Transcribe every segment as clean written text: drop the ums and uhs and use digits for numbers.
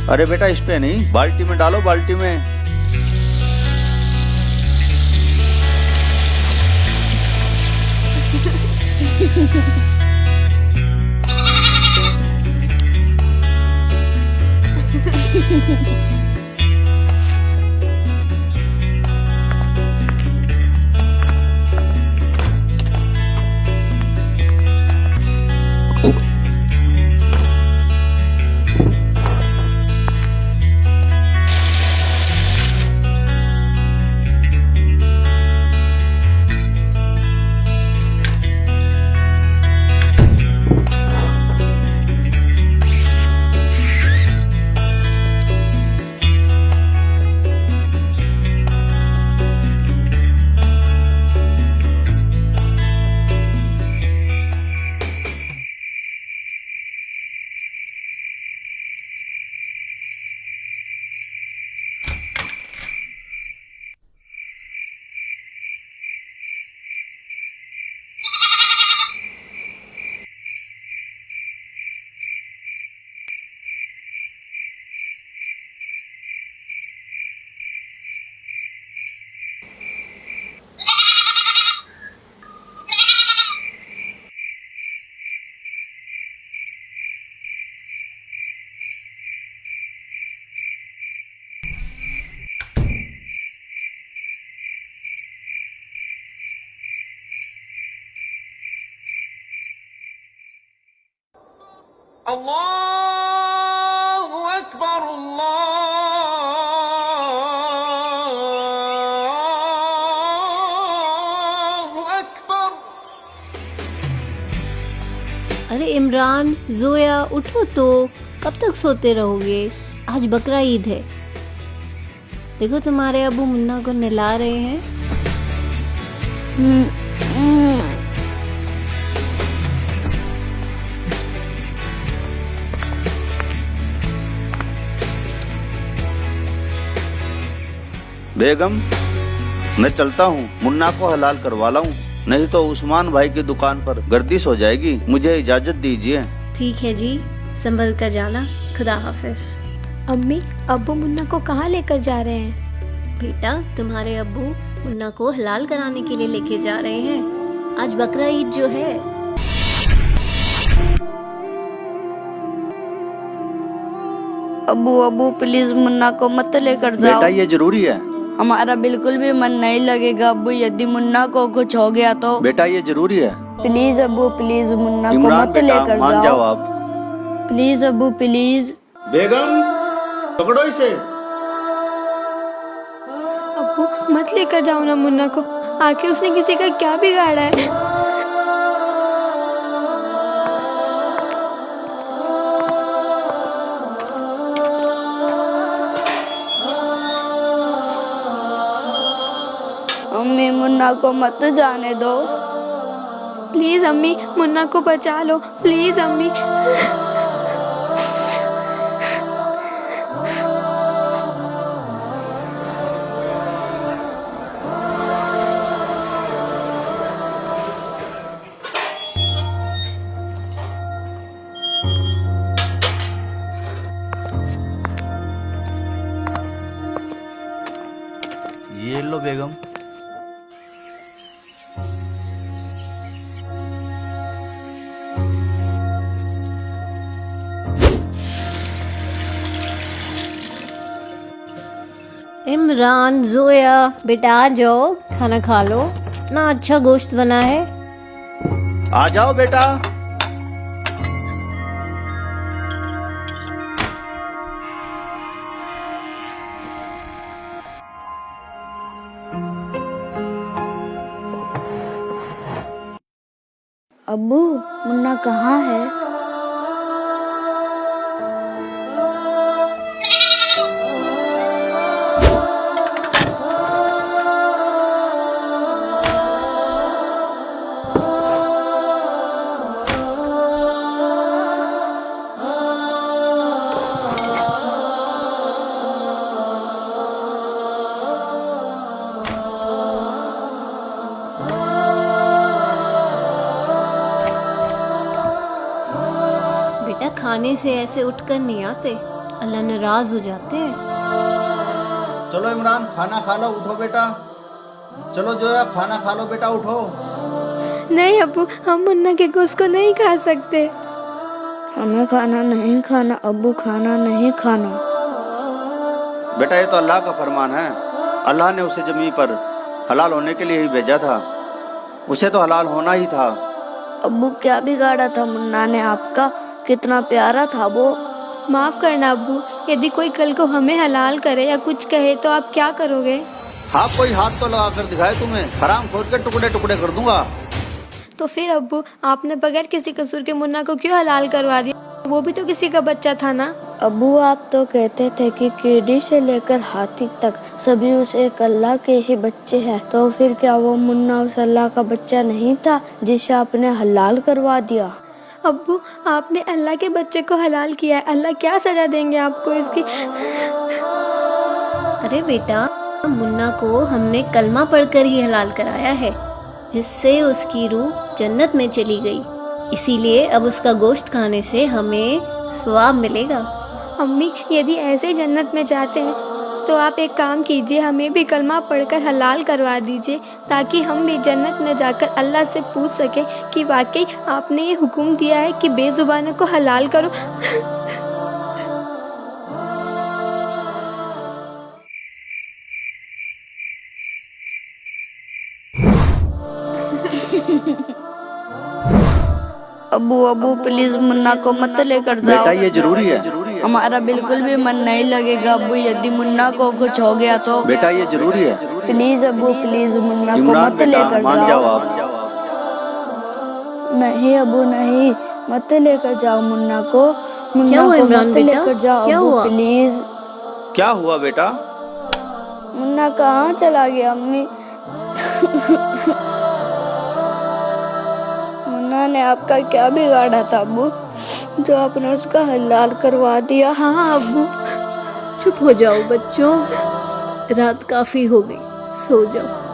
अरे बेटा इस पे नहीं, बाल्टी में डालो, बाल्टी में। अल्लाहु अकबर अल्लाहु अकबर। अरे इमरान, जोया, उठो तो। कब तक सोते रहोगे? आज बकरा ईद है। देखो तुम्हारे अबू मुन्ना को नहला रहे हैं। बेगम मैं चलता हूँ, मुन्ना को हलाल करवा लाऊं, नहीं तो उस्मान भाई की दुकान पर गर्दिश हो जाएगी। मुझे इजाजत दीजिए। ठीक है जी, संभल कर जाना। खुदा हाफिज। अम्मी, अब्बू मुन्ना को कहाँ लेकर जा रहे हैं? बेटा, तुम्हारे अब्बू मुन्ना को हलाल कराने के लिए लेके जा रहे हैं। आज बकरा ईद जो है। अबू अबू प्लीज मुन्ना को मत लेकर जाओ। बेटा ये जरूरी है। हमारा बिल्कुल भी मन नहीं लगेगा अबू, यदि मुन्ना को कुछ हो गया तो। बेटा ये जरूरी है। प्लीज अबू प्लीज मुन्ना को इमरान मत बेटा लेकर मान जाओ आप। Please Abu please. बेगम पकड़ो इसे। अब्बू मत लेकर जाओ ना मुन्ना को, आखिर उसने किसी का क्या बिगाड़ा है? अम्मी मुन्ना को मत जाने दो। प्लीज अम्मी, मुन्ना को बचा लो प्लीज अम्मी। ये लो बेगम। इमरान, जोया, बेटा आ जाओ, खाना खा लो। ना अच्छा गोश्त बना है। आ जाओ बेटा। अब्बू मुन्ना कहाँ है? बेटा, खाने से ऐसे उठकर नहीं आते। अल्लाह नाराज हो जाते हैं। चलो इमरान खाना खा लो, उठो बेटा। चलो जोया खाना खा लो बेटा, उठो। नहीं अब्बू, हम मुन्ना के गोश्त को नहीं खा सकते। हमें खाना नहीं खाना अब्बू, खाना नहीं खाना। बेटा ये तो अल्लाह का फरमान है। अल्लाह ने उसे जमीन पर हलाल होने के लिए ही भेजा था, उसे तो हलाल होना ही था। अब्बू क्या बिगाड़ा था मुन्ना ने आपका, कितना प्यारा था वो। माफ करना अब्बू, यदि कोई कल को हमें हलाल करे या कुछ कहे तो आप क्या करोगे? हाँ कोई हाथ तो लगा कर दिखाए तुम्हें, हराम खोद के टुकड़े टुकड़े कर दूंगा। तो फिर अब्बू, आपने बगैर किसी कसूर के मुन्ना को क्यों हलाल करवा दिया? वो भी तो किसी का बच्चा था ना। अब्बू आप तो कहते थे कि कीड़ी से लेकर हाथी तक सभी उस एक अल्लाह के ही बच्चे हैं, तो फिर क्या वो मुन्ना उस अल्लाह का बच्चा नहीं था जिसे आपने हलाल करवा दिया? अब्बू, आपने अल्लाह के बच्चे को हलाल किया है, अल्लाह क्या सजा देंगे आपको इसकी? अरे बेटा, मुन्ना को हमने कलमा पढ़कर ही हलाल कराया है, जिससे उसकी रूह जन्नत में चली गई। इसीलिए अब उसका गोश्त खाने से हमें सवाब मिलेगा। अम्मी, यदि ऐसे जन्नत में जाते हैं तो आप एक काम कीजिए, हमें भी कलमा पढ़कर हलाल करवा दीजिए, ताकि हम भी जन्नत में जाकर अल्लाह से पूछ सके कि वाकई आपने ये हुक्म दिया है कि बेजुबानों को हलाल करो। अब्बू अब्बू प्लीज मुन्ना को मत लेकर जाओ। बेटा ये जरूरी है। हमारा बिल्कुल भी मन नहीं लगेगा अब्बू, यदि मुन्ना को कुछ हो गया तो। बेटा ये जरूरी है। प्लीज अब्बू प्लीज मुन्ना को इमरान मत बेटा लेकर मान जाओ आप। नहीं अब्बू नहीं, मत लेकर जाओ मुन्ना को। क्या मुन्ना हुआ को इमरान मत बेटा? लेकर जाओ क्या अब्बू हुआ? प्लीज। क्या हुआ बेटा? मुन्ना कहाँ चला गया अम्मी? मुन्ना ने आपका क्या बिगाड़ा था अब्बू, जो आपने उसका हलाल करवा दिया? हाँ अब्बू, चुप हो जाओ बच्चों, रात काफी हो गई, सो जाओ।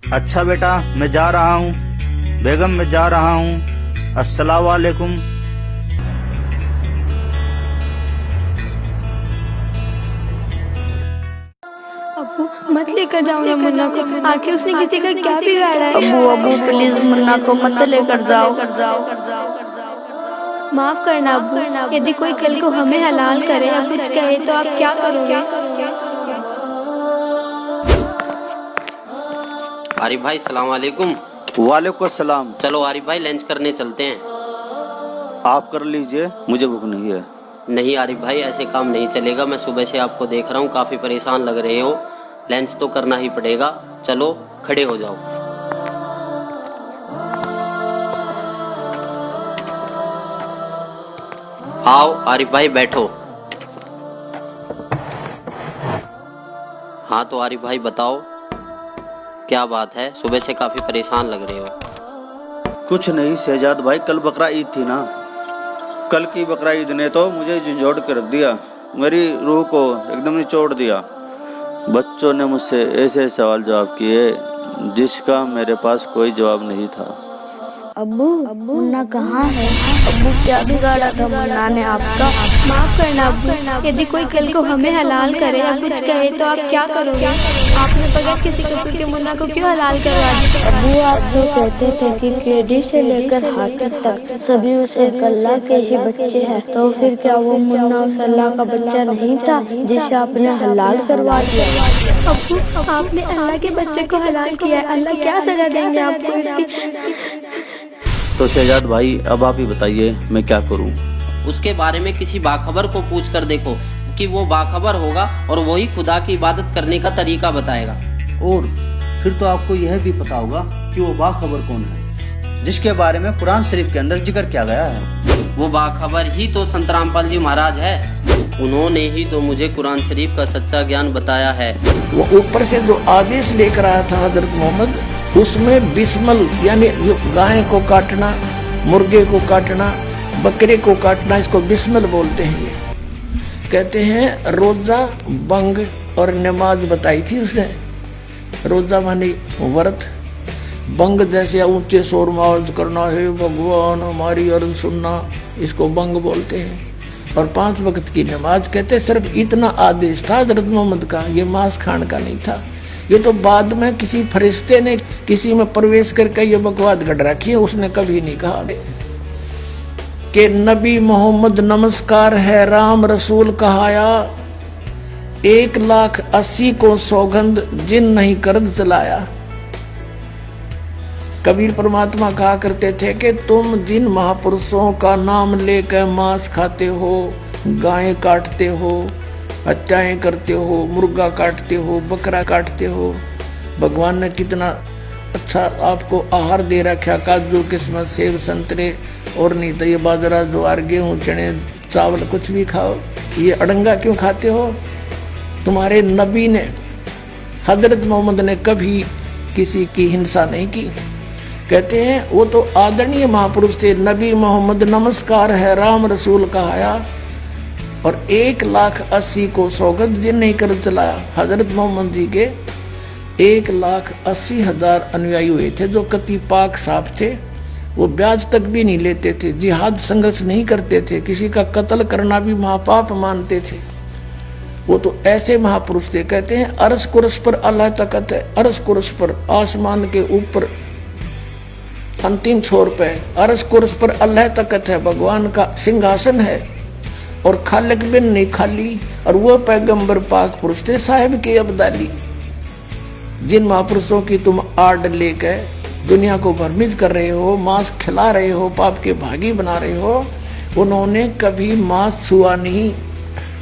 अच्छा बेटा मैं जा रहा हूँ। बेगम मैं जा रहा हूँ। अस्सलाम वालेकुम। अब्बू, मत लेकर जाओ ना मुन्ना को, आखिर उसने किसी का क्या बिगाड़ा है? अब्बू अब्बू प्लीज मुन्ना को मत लेकर जाओ। माफ करना अब्बू, यदि कोई कल को हमें हलाल करे या कुछ कहे तो आप क्या करोगे? आरिफ भाई सलाम वालेकुम। वालेकुम सलाम। चलो आरिफ भाई लंच करने चलते हैं। आप कर लीजिए, मुझे भूख नहीं है। नहीं आरिफ भाई ऐसे काम नहीं चलेगा, मैं सुबह से आपको देख रहा हूँ काफ़ी परेशान लग रहे हो, लंच तो करना ही पड़ेगा। चलो खड़े हो जाओ। आओ आरिफ भाई बैठो। हाँ तो आरिफ भाई बताओ क्या बात है, सुबह से काफ़ी परेशान लग रहे हो। कुछ नहीं शहजाद भाई, कल बकरा ईद थी ना, कल की बकरा ईद ने तो मुझे झंझोड़ के रख दिया, मेरी रूह को एकदम निचोड़ दिया। बच्चों ने मुझसे ऐसे सवाल जवाब किए जिसका मेरे पास कोई जवाब नहीं था। अब्बू मुन्ना कहाँ है? अब्बू क्या बिगाड़ा था मुन्ना ने आपका? माफ करना अब्बू, यदि कोई कल को हमें हलाल करे या कुछ कहे तो आप क्या करोगे? आपने बगैर किसी कसूर के मुन्ना को क्यों हलाल करवा दिया? अब्बू आप तो कहते थे कि कीड़ी से लेकर हाथी तक सभी उस एक अल्लाह के ही बच्चे हैं, तो फिर क्या वो मुन्ना उस अल्लाह का बच्चा नहीं था जिसे आपने हलाल करवा दिया? अब्बू, आपने अल्लाह के बच्चे को हलाल किया है, अल्लाह क्या सजा देंगे आपको इसकी? तो शहजाद भाई अब आप ही बताइए मैं क्या करूं? उसके बारे में किसी बाखबर को पूछ कर देखो कि वो बाखबर होगा और वही खुदा की इबादत करने का तरीका बताएगा। और फिर तो आपको यह भी पता होगा कि वो बाखबर कौन है जिसके बारे में कुरान शरीफ के अंदर जिक्र किया गया है। वो बाखबर ही तो संत रामपाल जी महाराज है। उन्होंने ही तो मुझे कुरान शरीफ का सच्चा ज्ञान बताया है। वो ऊपर से जो आदेश लेकर आया था हजरत मोहम्मद, उसमें बिस्मल यानी गाय को काटना, मुर्गे को काटना, बकरे को काटना, इसको बिस्मल बोलते हैं। ये कहते हैं रोजा, बंग और नमाज बताई थी उसने। रोजा माने व्रत, बंग जैसे ऊंचे शोर में आवाज करना, हे भगवान हमारी अर्ज सुनना, इसको बंग बोलते हैं। और 5 वक्त की नमाज कहते सिर्फ इतना आदेश था हजरत मोहम्मद का, ये मांस खाने का नहीं था। ये तो बाद में किसी फरिश्ते ने किसी में प्रवेश करके ये बकवाद गढ़ रखी है, उसने कभी नहीं कहा कि नबी मोहम्मद नमस्कार है राम रसूल कहाया, 1,80,000 को सौगंध जिन नहीं कर्ज चलाया। कबीर परमात्मा कहा करते थे कि तुम जिन महापुरुषों का नाम लेकर मांस खाते हो, गायें काटते हो, हत्याएं करते हो, मुर्गा काटते हो, बकरा काटते हो, भगवान ने कितना अच्छा आपको आहार दे रखा, काजू किस्मत सेब संतरे, और नहीं तो ये बाजरा ज्वार गेहूं चने चावल कुछ भी खाओ, ये अड़ंगा क्यों खाते हो? तुम्हारे नबी ने हजरत मोहम्मद ने कभी किसी की हिंसा नहीं की। कहते हैं वो तो आदरणीय महापुरुष थे। नबी मोहम्मद नमस्कार है राम रसूल कहाया, और 1,80,000 को सौगंध जिन नहीं कर चलाया। हजरत मोहम्मद जी के 1,80,000 अनुयायी हुए थे जो कति पाक साफ थे। वो ब्याज तक भी नहीं लेते थे, जिहाद संघर्ष नहीं करते थे, किसी का कत्ल करना भी महापाप मानते थे। वो तो ऐसे महापुरुष थे। कहते हैं अरस कुरस पर अल्लाह तकत है, अरस कुरस पर आसमान के ऊपर अंतिम छोर पे अरस कुरस पर अल्लाह तकत है, भगवान का सिंहासन है, और खालिक बिन नहीं खाली, और वो पैगंबर पाक पुरुष थे साहिब के अब्दाली। जिन महापुरुषों की तुम आड़ लेकर दुनिया को भ्रमित कर रहे हो, मांस खिला रहे हो, पाप के भागी बना रहे हो, उन्होंने कभी मांस छुआ नहीं।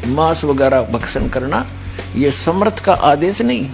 मांस वगैरह भक्षण करना ये समर्थ का आदेश नहीं।